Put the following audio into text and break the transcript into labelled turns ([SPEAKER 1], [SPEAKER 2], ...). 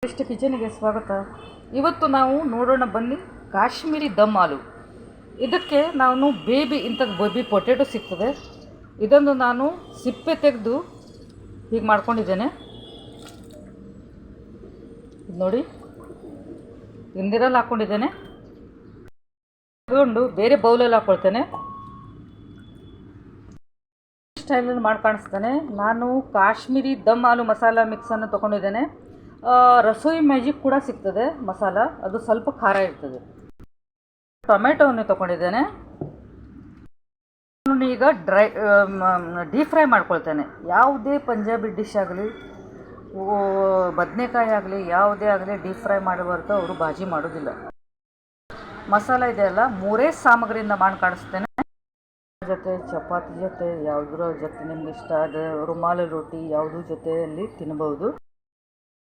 [SPEAKER 1] ಇಷ್ಟ ಕಿಚನಿಗೆ ಸ್ವಾಗತ. ಇವತ್ತು ನಾವು ನೋಡೋಣ ಬನ್ನಿ ಕಾಶ್ಮೀರಿ ದಮ್ ಆಲೂ. ಇದಕ್ಕೆ ನಾನು ಬೇಬಿ ಪೊಟೆಟೊ ಸಿಗ್ತದೆ. ಇದನ್ನು ನಾನು ಸಿಪ್ಪೆ ತೆಗೆದು ಹೀಗೆ ಮಾಡ್ಕೊಂಡಿದ್ದೇನೆ. ನೋಡಿ, ಇಂದಿರಲ್ಲಿ ಹಾಕ್ಕೊಂಡಿದ್ದೇನೆ. ತಗೊಂಡು ಬೇರೆ ಬೌಲಲ್ಲಿ ಹಾಕ್ಕೊಳ್ತೇನೆ. ಸ್ಟೈಲಲ್ಲಿ ಮಾಡಿ ಕಾಣಿಸ್ತೇನೆ. ನಾನು ಕಾಶ್ಮೀರಿ ದಮ್ ಆಲೂ ಮಸಾಲ ಮಿಕ್ಸನ್ನು ತೊಗೊಂಡಿದ್ದೇನೆ. ರಸೋಯಿ ಮ್ಯಾಜಿಕ್ ಕೂಡ ಸಿಗ್ತದೆ ಮಸಾಲ, ಅದು ಸ್ವಲ್ಪ ಖಾರ ಇರ್ತದೆ. ಟೊಮೆಟೊವನ್ನು ತೊಗೊಂಡಿದ್ದೇನೆ. ನಾನು ಈಗ ಡೀಪ್ ಫ್ರೈ ಮಾಡ್ಕೊಳ್ತೇನೆ. ಯಾವುದೇ ಪಂಜಾಬಿ ಡಿಶ್ ಆಗಲಿ, ಬದನೆಕಾಯಿ ಆಗಲಿ, ಯಾವುದೇ ಆಗಲಿ ಡೀಪ್ ಫ್ರೈ ಮಾಡಬಾರ್ದು, ಅವರು ಬಾಜಿ ಮಾಡೋದಿಲ್ಲ. ಮಸಾಲ ಇದೆಯಲ್ಲ, 3 ಸಾಮಗ್ರಿಯಿಂದ ಮಾಡಿ ಕಾಣಿಸ್ತೇನೆ. ಜೊತೆ ಚಪಾತಿ ಜೊತೆ ಯಾವುದರ ಜೊತೆ ನಿಮ್ಗೆ ಇಷ್ಟ ಆದ ರುಮಾಲಿ ರೋಟಿ ಯಾವುದ್ರ ಜೊತೆಯಲ್ಲಿ ತಿನ್ಬೋದು.